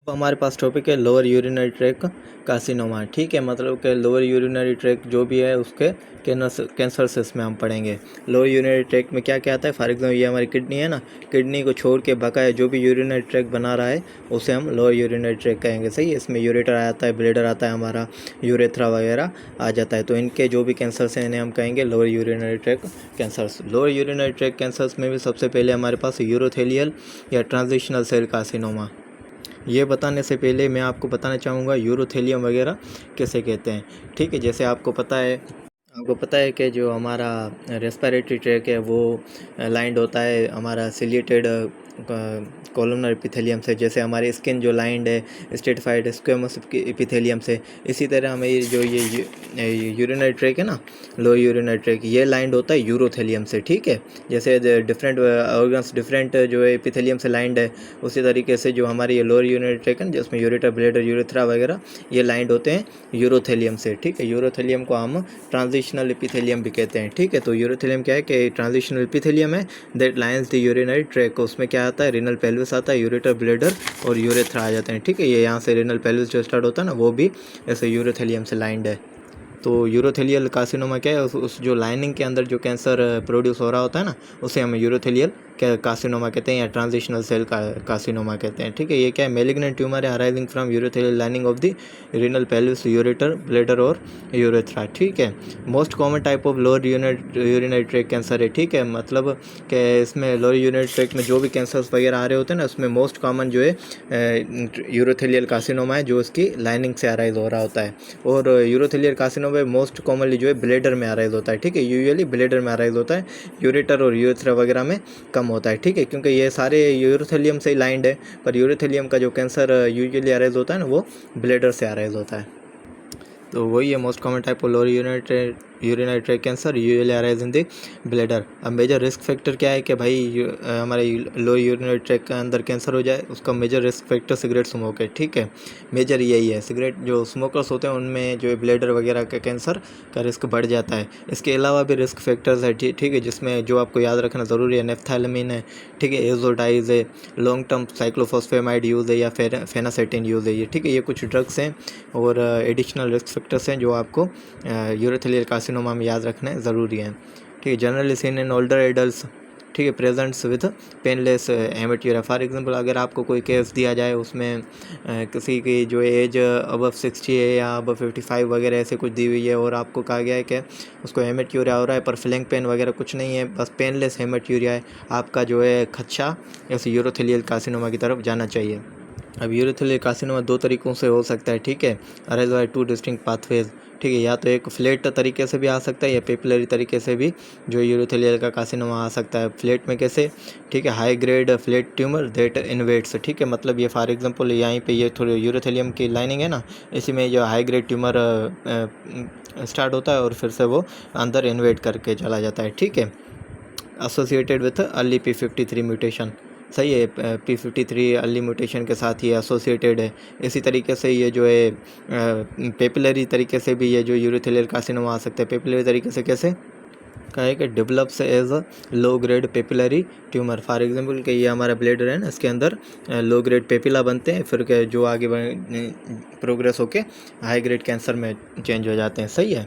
तो हमारे पास टॉपिक है लोअर यूरिनरी ट्रैक कार्सिनोमा। ठीक है, मतलब कि लोअर यूरिनरी ट्रैक जो भी है उसके कैंसर से इसमें हम पढ़ेंगे। लोअर यूरिनरी ट्रैक में क्या क्या आता है। फॉर एग्जाम्पल ये हमारी किडनी है ना, किडनी को छोड़ के बकाया जो भी यूरिनरी ट्रैक बना रहा है उसे हम लोअर यूरिनरी ट्रैक कहेंगे। सही है, इसमें यूरेटर आता है, ब्लैडर आता है, हमारा यूरेथ्रा वगैरह आ जाता है। तो इनके जो भी कैंसर्स हैं इन्हें हम कहेंगे lower urinary track cancers. Lower urinary track cancers में भी सबसे पहले हमारे पास यूरोथेलियल या ट्रांजिशनल सेल कार्सिनोमा। ये बताने से पहले मैं आपको बताना चाहूँगा यूरोथेलियम वगैरह किसे कहते हैं। ठीक है, जैसे आपको पता है कि जो हमारा रेस्पिरेटरी ट्रैक है वो लाइंड होता है हमारा सिलिएटेड कॉलमनर एपिथेलियम से। जैसे हमारी स्किन जो लाइंड है स्ट्रेटिफाइड स्क्वेमस एपिथेलियम से, इसी तरह हमें जो ये यूरिनरी ट्रैक है ना, लो यूरिनरी ट्रैक, ये लाइंड होता है यूरोथेलियम से। ठीक है, जैसे डिफरेंट ऑर्गन्स डिफरेंट जो है एपिथेलियम से लाइंड है, उसी तरीके से जो हमारी ये लोअर यूरिनरी ट्रैक है जिसमें यूरेटर, ब्लैडर, यूरेथ्रा वगैरह ये लाइंड होते हैं यूरोथेलियम से। ठीक है, यूरोथेलियम को हम ट्रांजिशनल एपिथेलियम भी कहते हैं। ठीक है, तो यूरोथेलियम क्या है कि ट्रांजिशनल एपिथेलियम है that lines the urinary track. उसमें क्या आता है, रिनल पेल्विस आता है, यूरेटर, ब्लैडर और यूरेथ्रा आ जाते हैं। ठीक है, ये यहाँ से रिनल पेल्विस जो स्टार्ट होता है ना वो भी ऐसे यूरोथेलियम से लाइंड है। तो यूरोथेलियल कार्सिनोमा क्या है, उस जो लाइनिंग के अंदर जो कैंसर प्रोड्यूस हो रहा होता है ना उसे हम यूरोथेलियल कार्सिनोमा कहते हैं या ट्रांजिशनल सेल कार्सिनोमा कहते हैं। ठीक है, ये क्या है, मेलिग्नेंट ट्यूमर है arising from urothelial lining of the renal pelvis, ureter, bladder और यूरेथ्रा। ठीक है, most common type of lower urinary track cancer है। ठीक है, मतलब कि इसमें लोअर यूरिनरी ट्रैक में जो भी कैंसर्स वगैरह आ रहे होते हैं ना उसमें मोस्ट कॉमन जो है यूरोथेलियल कार्सिनोमा है जो उसकी लाइनिंग से अराइज हो रहा होता है। और यूरोथेलियल कार्सिनोमा मोस्ट कॉमनली जो है ब्लैडर में अराइज होता है। ठीक है, यूजुअली ब्लैडर में अराइज होता है, यूरेटर और यूरेथ्रा वगैरह में कम होता है। ठीक है, क्योंकि ये सारे यूरोथेलियम से ही लाइंड है, पर यूरोथेलियम का जो कैंसर यूजुअली अराइज होता है ना वो ब्लैडर से अराइज होता है। तो वही है most common type of lower urinary track cancer usually arise in the bladder. अब मेजर रिस्क फैक्टर क्या है कि भाई हमारे लोअर यूरिनरी ट्रैक के अंदर कैंसर हो जाए उसका major risk factor cigarette smoke है। ठीक है, मेजर यही है, सिगरेट जो स्मोकर्स होते हैं उनमें जो है ब्लैडर वगैरह का कैंसर का रिस्क बढ़ जाता है। इसके अलावा भी रिस्क फैक्टर्स है। ठीक है, जिसमें जो आपको याद रखना ज़रूरी है, नेफ्थैलेमीन है, ठीक है, एजोडाइज है, लॉन्ग टर्म साइक्लोफॉस्फेमाइड यूज़ है या फेनासेटिन यूज़ है। ये ठीक है, ये कुछ ड्रग्स हैं और एडिशनल रिस्क फैक्टर्स हैं जो आपको यूरोथेलियल कार्सिनोमा में याद रखने ज़रूरी है। ठीक है, generally seen in older adults, ठीक है, presents with painless haematuria. For example अगर आपको कोई केस दिया जाए उसमें किसी की जो एज अबव 60 है या अबव 55 वगैरह ऐसे कुछ दी हुई है और आपको कहा गया है कि उसको हेमेट्यूरिया हो रहा है पर फ्लैंक पेन वगैरह कुछ नहीं है, बस पेनलेस हेमेट्यूरिया है, आपका जो है खदशा ऐसे यूरोथेलियल कार्सिनोमा की तरफ जाना चाहिए। अब यूरोथेलियल कार्सिनोमा दो तरीक़ों से हो सकता है। ठीक है, arise by two distinct pathways. ठीक है, या तो एक फ्लैट तरीके से भी आ सकता है या पेपिलरी तरीके से भी जो यूरोथेलियल का कार्सिनोमा आ सकता है। फ्लैट में कैसे, ठीक है, high grade flat tumour that invades. ठीक है, मतलब ये फॉर एग्जांपल यहाँ पे ये थोड़ी यूरोथेलियम की लाइनिंग है ना, इसी में जो हाई ग्रेड ट्यूमर स्टार्ट होता है और फिर से वो अंदर इन्वेट करके चला जाता है। ठीक है, associated with early P53 mutation. सही है, P53 अर्ली म्यूटेशन के साथ ये एसोसिएटेड है। इसी तरीके से ये जो है पेपिलरी तरीके से भी ये जो यूरोथेलियल कार्सिनोमा आ सकता है। पेपिलरी तरीके से कैसे कहा है कि develops as a low grade papillary tumour. For example कि ये हमारा ब्लैडर है ना, इसके अंदर लो ग्रेड पेपिला बनते हैं, फिर के जो आगे प्रोग्रेस होके हाई ग्रेड कैंसर में चेंज हो जाते हैं। सही है,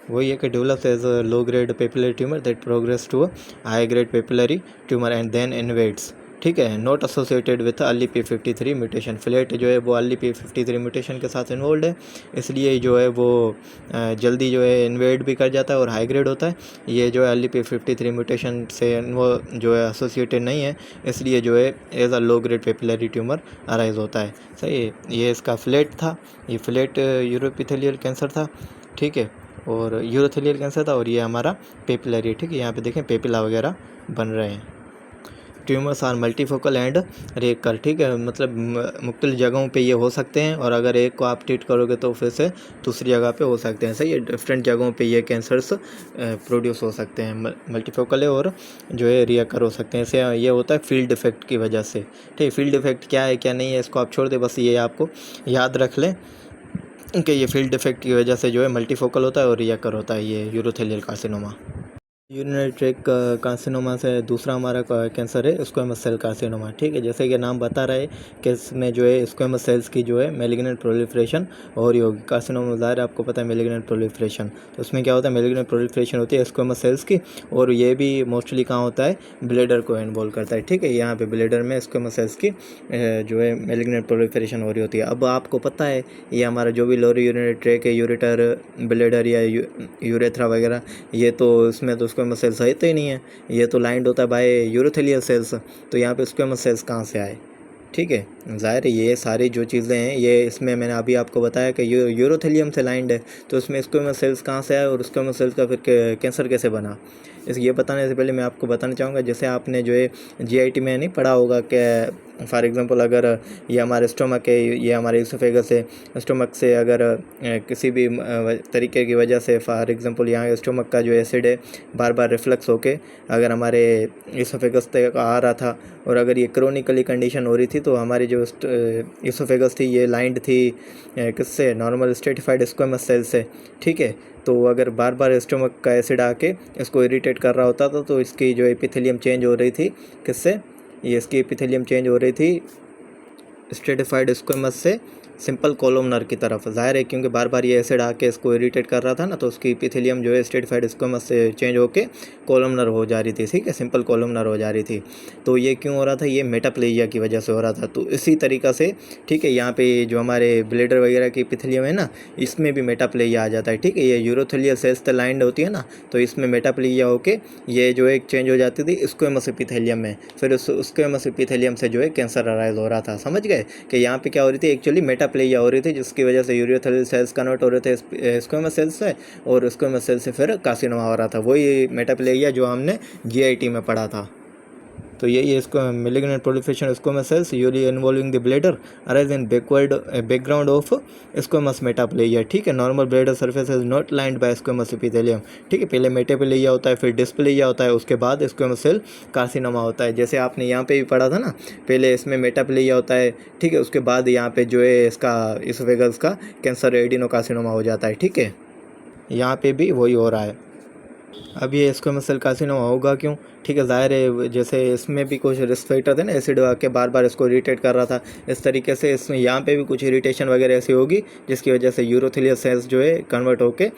वही है कि develops as a low grade papillary tumour that progress to high grade papillary tumour and then invades. ठीक है, not associated with early P53 mutation. Flat जो है वो अर्ली P53 म्यूटेशन के साथ इन्वॉल्व है, इसलिए जो है वो जल्दी जो है इन्वेट भी कर जाता है और हाई ग्रेड होता है। ये जो है अर्ली P53 म्यूटेशन से वो जो है एसोसिएटेड नहीं है, इसलिए जो है as a low grade papillary tumour arise होता है। सही है, ये इसका फ्लैट था, ये फ्लैट यूरोपिथेलियल कैंसर था। ठीक है, और यूरोथेलियल कैंसर था और ये हमारा पेपिलरी। ठीक है, यहाँ पे देखें पेपिला वगैरह बन रहे हैं। Tumours are multifocal and recur. ठीक है, मतलब मुख्तलिफ जगहों पे ये हो सकते हैं और अगर एक को आप ट्रीट करोगे तो फिर से दूसरी जगह पे हो सकते हैं। सही है, डिफरेंट जगहों पे ये कैंसर्स प्रोड्यूस हो सकते हैं, मल्टीफोकल है और जो है रिकर हो सकते हैं। इससे ये होता है फील्ड इफेक्ट की वजह से। ठीक है, फील्ड इफेक्ट क्या है क्या नहीं है इसको आप छोड़ दें, बस ये आपको याद रख लें कि ये फील्ड इफेक्ट की वजह से जो है मल्टीफोकल होता है और रिकर होता है ये urothelial carcinoma. Urinary track carcinoma से दूसरा हमारा कैंसर है स्क्वेमस सेल कार्सिनोमा। ठीक है, जैसे कि नाम बता रहा है कि इसमें जो है स्क्वेमस सेल्स की जो है मेलिग्नेंट प्रोलिफरेशन हो रही होगी। कार्सिनोमा ज़ाहिर आपको पता है मेलिग्नेंट प्रोलिफरेशन, तो उसमें क्या होता है मेलिग्नेंट प्रोलिफरेशन होती है स्क्वेमस सेल्स की, और ये भी मोस्टली कहाँ होता है ब्लेडर को इन्वॉल्व करता है। ठीक है, यहाँ पे ब्लेडर में स्क्वेमस सेल्स की जो है मेलिग्नेंट प्रोलिफरेशन हो रही होती है। अब आपको पता है ये हमारा जो भी लोअर यूरिनरी ट्रैक है, यूरेटर, ब्लेडर या यूरेथ्रा वगैरह, ये तो इसमें तो स्क्वेमस सेल्स है तो ही नहीं है, ये तो लाइंड होता है बाय यूरोथेलियल सेल्स। तो यहाँ पे स्क्वेमस सेल्स कहाँ से आए? ठीक है, ज़ाहिर है ये सारी जो चीज़ें हैं ये इसमें मैंने अभी आपको बताया कि यूरोथेलियम से लाइंड है, तो इसमें स्क्वेमस सेल्स कहाँ से आए और स्क्वेमस सेल्स का फिर कैंसर कैसे बना, ये बताने से पहले मैं आपको बताना चाहूँगा, जैसे आपने जो है जीआईटी में नहीं पढ़ा होगा कि फॉर एग्जांपल अगर ये हमारे स्टोमक है, ये हमारे इसोफेगस है, स्टोमक से अगर किसी भी तरीके की वजह से फॉर एग्जांपल यहाँ स्टोमक का जो एसिड है बार बार रिफ्लक्स होके अगर हमारे इसोफेगस तक आ रहा था, और अगर ये क्रोनिकली कंडीशन हो रही थी, तो हमारी जो इसोफेगस थी ये लाइंड थी किससे, नॉर्मल स्ट्रेटिफाइड स्क्वेमस सेल से। ठीक है, तो अगर बार बार स्टोमक का एसिड आके इसको इरिटेट कर रहा होता था, तो इसकी जो एपिथेलियम चेंज हो रही थी किससे, ये इसकी एपिथेलियम चेंज हो रही थी स्ट्रेटिफाइड स्क्वेमस से सिंपल कॉलमनर की तरफ। ज़ाहिर है क्योंकि बार बार ये एसिड आके इसको इरिटेट कर रहा था ना, तो उसकी एपिथेलियम जो है स्ट्रेटिफाइड स्क्वेमस से चेंज होके कॉलमनर हो जा रही थी। ठीक है, सिंपल कॉलमनर हो जा रही थी। तो ये क्यों हो रहा था? ये मेटाप्लेजिया की वजह से हो रहा था। तो इसी तरीक़ा से ठीक है, यहाँ पे जो हमारे ब्लेडर वगैरह की एपिथेलियम है ना, इसमें भी मेटाप्लेजिया आ जाता है। ठीक है, ये यूरोथेलियल सेल्स लाइंड होती है ना, तो इसमें मेटाप्लेजिया होके ये जो है चेंज हो जाती थी स्क्वेमस एपिथेलियम में, फिर उस स्क्वेमस एपिथेलियम से जो है कैंसर अराइज हो रहा था। समझ गए कि यहाँ पे क्या हो रही थी, एक्चुअली मेटाप्लेजिया हो रही थी, जिसकी वजह से यूरोथेलियल सेल्स कन्वर्ट हो रहे थे स्क्वेमस सेल्स से, और स्क्वेमस सेल से फिर कार्सिनोमा हो रहा था। वही मेटाप्लेजिया जो हमने जीआईटी में पढ़ा था। तो यही है इसको malignant proliferation squamous cells usually involving the bladder arise in background of squamous metaplasia. ठीक है, normal bladder surface is not lined by squamous epithelium. ठीक है, पहले मेटाप्लेजिया होता है, फिर डिस्प्लेजिया होता है, उसके बाद स्क्वेमस सेल कार्सिनोमा होता है। जैसे आपने यहाँ पे भी पढ़ा था ना, पहले इसमें मेटाप्लेजिया होता है, ठीक है, उसके बाद यहाँ पे जो है इसका इसोफेगस का कैंसर एडिनोकार्सिनोमा हो जाता है। ठीक है, यहाँ पे भी वही हो रहा है। अब ये स्क्वेमस सेल कार्सिनोमा होगा क्यों? ठीक है, ज़ाहिर है जैसे इसमें भी कुछ रिस्क फैक्टर थे ना, एसिड आके बार बार इसको इरिटेट कर रहा था, इस तरीके से इसमें यहाँ पे भी कुछ इरिटेशन वगैरह ऐसी होगी जिसकी वजह से यूरोथेलियल सेल्स जो है कन्वर्ट होके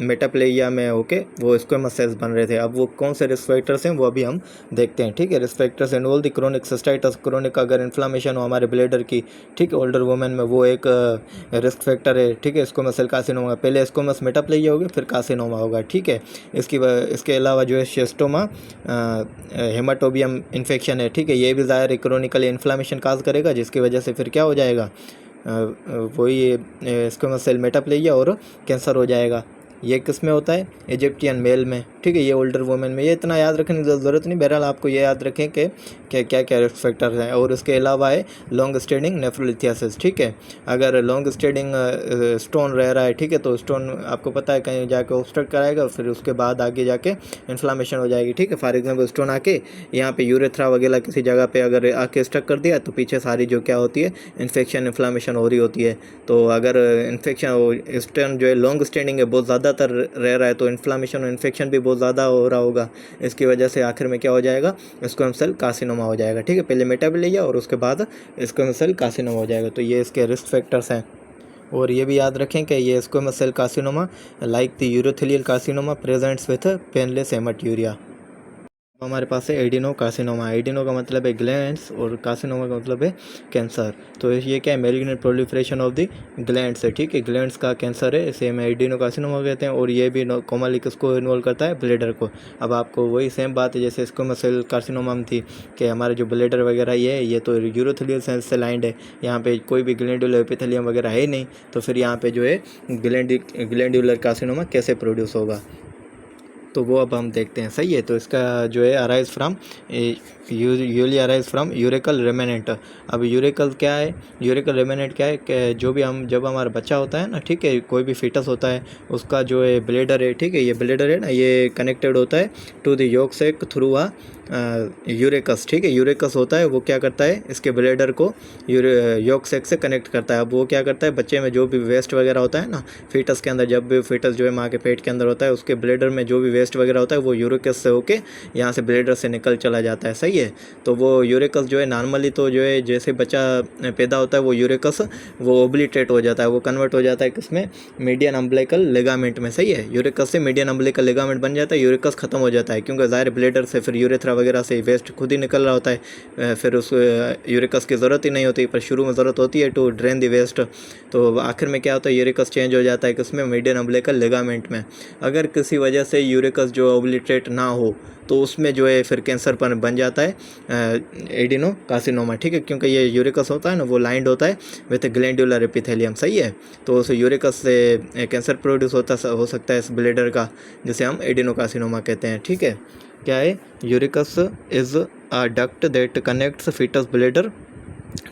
मेटाप्लेजिया में होके वो स्क्वेमस सेल्स बन रहे थे। अब वो कौन से रिस्क फैक्टर्स हैं वो अभी हम देखते हैं। ठीक है, risk factors involve the chronic cystitis, chronic अगर इन्फ्लामेशन हो हमारे ब्लेडर की, ठीक है, ओल्डर वुमेन में, वो एक रिस्क फैक्टर है। ठीक है, स्क्वेमस सेल कार्सिनोमा, पहले स्क्वेमस मेटाप्लेजिया होगी फिर कार्सिनोमा होगा। ठीक है, इसके अलावा जो है शेस्टोमा हेमाटोबियम इन्फेक्शन है। ठीक है, ये भी ज़ाहिर क्रोनिकली इन्फ्लामेशन काज करेगा, जिसकी वजह से फिर क्या हो जाएगा, वही स्क्वेमस सेल मेटाप्लेजिया और कैंसर हो जाएगा। ये किस में होता है? इजिप्टियन मेल में। ठीक है, ये ओल्डर वुमेन में। ये इतना याद रखने की ज़रूरत नहीं, बहरहाल आपको ये याद रखें कि क्या क्या रिस्क फैक्टर्स हैं। और उसके अलावा है लॉन्ग स्टेंडिंग नेफ्रोलिथियासिस। ठीक है, अगर लॉन्ग स्टेंडिंग स्टोन रह रहा है, ठीक है, तो स्टोन आपको पता है कहीं जाके ऑब्स्ट्रक्ट कराएगा, फिर उसके बाद आगे जाके इन्फ्लामेशन हो जाएगी। ठीक है, फॉर एग्जाम्पल स्टोन आके यहाँ पे यूरेथ्रा वगैरह किसी जगह पे अगर आके स्टक कर दिया, तो पीछे सारी जो क्या होती है इन्फेक्शन इन्फ्लामेशन हो रही होती है। तो अगर इन्फेक्शन स्टोन जो है लॉन्ग स्टेंडिंग है, बहुत ज़्यादातर रह रहा है, तो इन्फ्लामेशन और इन्फेक्शन भी बहुत ज़्यादा हो रहा होगा। इसकी वजह से आखिर में क्या हो जाएगा, स्क्वेमस सेल कार्सिनोमा हो जाएगा। ठीक है, पहले मेटाप्लेजिया और उसके बाद स्क्वेमस सेल कार्सिनोमा हो जाएगा। तो ये इसके रिस्क फैक्टर्स हैं। और ये भी याद रखें कि ये squamous cell carcinoma like the urothelial carcinoma presents with painless haematuria. हमारे पास है एडिनो कार्सिनोमा। एडिनो का मतलब है ग्लैंड्स और कार्सिनोमा का मतलब है कैंसर। तो ये क्या है, malignant proliferation of the glands है। ठीक है, ग्लैंड्स का कैंसर है, इसे हम एडिनो कार्सिनोमा कहते हैं। और ये भी कॉमनली किसको इन्वॉल्व करता है, ब्लेडर को। अब आपको वही सेम बात है जैसे स्क्वेमस सेल कार्सिनोमा में थी कि हमारे जो ब्लेडर वगैरह ये तो यूरोथेलियल सेल्स से लाइंड है, यहाँ पे कोई भी ग्लैंडुलर एपिथेलियम वगैरह है नहीं, तो फिर यहाँ पे जो है ग्लैंडुलर कार्सिनोमा कैसे प्रोड्यूस होगा, तो वो अब हम देखते हैं। सही है, तो इसका जो है arise from usually arise from urachal remnant. अब यूरेकल क्या है, यूरेकल रेमेनेंट क्या है कि जो भी हम जब हमारा बच्चा होता है ना, ठीक है, कोई भी फीटस होता है, उसका जो है ब्लेडर है, ठीक है, ये ब्लेडर है ना, ये कनेक्टेड होता है to the yolk sac through a urachus, ठीक है। यूरेकस होता है वो क्या करता है, इसके ब्लेडर को यॉर्क सैक से कनेक्ट करता है। अब वो क्या करता है, बच्चे में जो भी वेस्ट वगैरह होता है ना, फीटस के अंदर, जब भी फीटस जो है माँ के पेट के अंदर होता है, उसके ब्लेडर में जो भी वेस्ट वगैरह होता है वो यूरेकस से होके यहाँ से ब्लेडर से निकल चला जाता है, सही है। तो वो यूरेकस जो है नॉर्मली तो जो है जैसे बच्चा पैदा होता है वो यूरेकस वो ओब्लिटरेट हो जाता है, वो कन्वर्ट हो जाता है किसमें, मीडियन अम्बिलिकल लिगामेंट में, सही है। यूरेकस से मीडियन अम्बिलिकल लिगामेंट बन जाता है, यूरेकस खत्म हो जाता है, क्योंकि ज़ाहिर ब्लेडर से फिर यूरेथ्रा वगैरह से वेस्ट खुद ही निकल रहा होता है, फिर उस यूरेकस की ज़रूरत ही नहीं होती, पर शुरू में ज़रूरत होती है टू ड्रेन द वेस्ट। तो आखिर में क्या होता है, यूरेकस चेंज हो जाता है किसमें, मीडियन अम्बिलिकल लिगामेंट में। अगर किसी वजह से यूरेकस जो ओब्लिटरेट ना हो तो उसमें जो है फिर कैंसर पर बन जाता है एडिनो कार्सिनोमा, ठीक है, क्योंकि ये यूरेकस होता है ना वो लाइंड होता है विथ ग्लैंडुलर एपिथेलियम, सही है। तो उस यूरेकस से कैंसर प्रोड्यूस हो सकता है इस ब्लेडर का, जिसे हम एडिनो कार्सिनोमा कहते हैं, ठीक है। क्या है, urachus is a duct that connects foetus bladder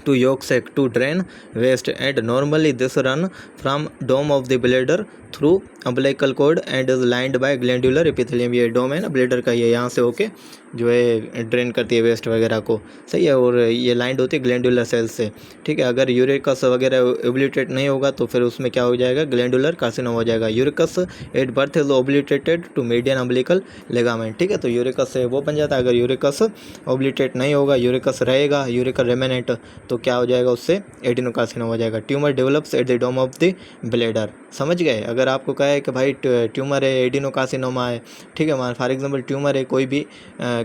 to yolk sac to drain waste, and normally this run from dome of the bladder through umbilical cord and is lined by glandular epithelium। ये डोम है ना bladder का, ये यहाँ से होके जो है ड्रेन करती है वेस्ट वगैरह को, सही है, और ये लाइंड होती है ग्लैंडुलर सेल्स से, ठीक है। अगर यूरेकस वगैरह ओब्लिटरेट नहीं होगा तो फिर उसमें क्या हो जाएगा, ग्लैंडुलर कार्सिनोमा हो जाएगा। Urachus at birth is obliterated to median umbilical ligament, ठीक है। तो यूरेकस से वो बन जाता है। अगर यूरेकस ओब्लिटरेट नहीं होगा, यूरेकस रहेगा, यूरेकल रेमेनेंट, तो क्या हो जाएगा, उससे एडिनोकार्सिनोमा हो जाएगा। Tumour develops at the dome of the bladder, समझ गए। अगर आपको कहा है कि भाई ट्यूमर है, एडिनोकार्सिनोमा है, ठीक है, फॉर एग्जांपल ट्यूमर है कोई भी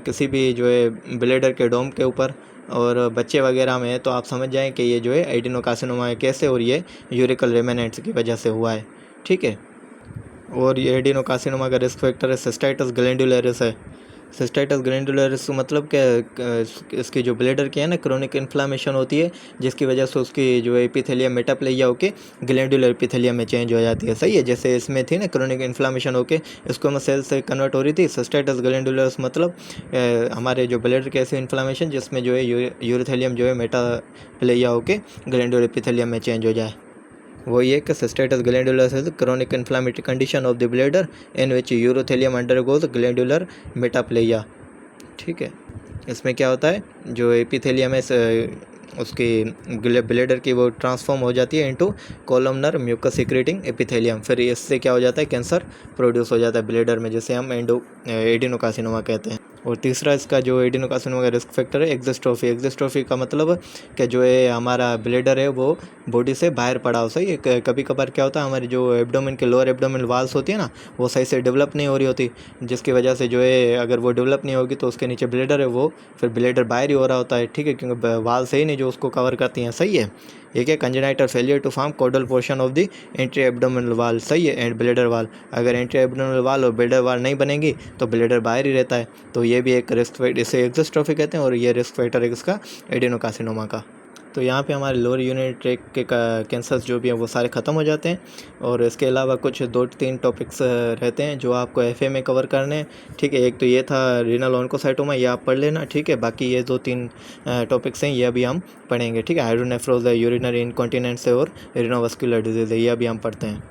किसी भी जो है ब्लेडर के डोम के ऊपर और बच्चे वगैरह में है, तो आप समझ जाएं कि ये जो है एडिनोकार्सिनोमा है, कैसे, और ये यूरिकल रेमेनेंट्स की वजह से हुआ है, ठीक है। और ये एडिनोकार्सिनोमा का रिस्क फैक्टर है सिस्टाइटिस ग्लैंडुलरिस है। सिस्टाइटिस ग्लैंडुलरिस मतलब क्या, इसकी जो ब्लेडर की है ना क्रोनिक इन्फ्लामेशन होती है, जिसकी वजह से उसकी जो एपिथेलियम मेटाप्लेजिया होके ग्लैंडुलर एपिथेलियम में चेंज हो जाती है, सही है। जैसे इसमें थी ना क्रोनिक इन्फ्लामेशन होके स्क्वैमस सेल से कन्वर्ट हो रही थी। सिस्टाइटिस ग्लैंडुलरिस मतलब हमारे जो ब्लेडर के ऐसे इन्फ्लामेशन जिसमें जो है यूरेथेलियम जो है मेटाप्लेजिया होके ग्लैंडुलर एपिथेलियम में चेंज हो जाए, वो ये कि cystitis glandularis is chronic inflammatory condition of the bladder in which urothelium undergoes glandular metaplasia, ठीक है। इसमें क्या होता है, जो एपिथेलियम है उसकी ब्लेडर की वो ट्रांसफॉर्म हो जाती है into columnar mucus secreting epithelium, फिर इससे क्या हो जाता है, कैंसर प्रोड्यूस हो जाता है ब्लेडर में, जिसे हम एडिनोकार्सिनोमा कहते हैं। और तीसरा इसका जो एडिनोकार्सिनोमा का रिस्क फैक्टर है एक्जिस्ट्रोफी। एक्जिस्ट्रोफी का मतलब कि जो है हमारा ब्लेडर है वो बॉडी से बाहर पड़ा हो, सही है। कभी कभार क्या होता है, हमारी जो एब्डोमेन के लोअर एब्डोमेन वाल्स होती है ना, वो सही से डेवलप नहीं हो रही होती, जिसकी वजह से जो है अगर वो डेवलप नहीं होगी तो उसके नीचे ब्लेडर है वो फिर ब्लेडर बाहर ही हो रहा होता है, ठीक है, क्योंकि वाल सही नहीं जो उसको कवर करती हैं, सही है। एक है congenital failure to form caudal portion of the anterior abdominal wall, सही है, एंड ब्लेडर वाल। अगर एंट्री एब्डोमिनल वाल और ब्लेडर वाल नहीं बनेगी तो ब्लेडर बाहर ही रहता है, तो ये भी एक रिस्क फैक्टर, इसे एक्जिस्ट्रोफी कहते हैं, और ये रिस्क फैक्टर है इसका एडिनोकार्सिनोमा का। तो यहाँ पे हमारे लोअर यूरिनरी ट्रैक्ट के कैंसर्स जो भी हैं वो सारे ख़त्म हो जाते हैं, और इसके अलावा कुछ 2-3 टॉपिक्स रहते हैं जो आपको एफए में कवर करने हैं, ठीक है। एक तो ये था रीनल ऑन्कोसाइटोमा, ये आप पढ़ लेना, ठीक है। बाकी ये 2-3 टॉपिक्स हैं, ये अभी हम पढ़ेंगे, ठीक है। हाइड्रोनेफ्रोज है, यूरिनरी इनकॉन्टिनेंस है, और रीनोवास्कुलर डिजीज़ है, ये अभी हम पढ़ते हैं।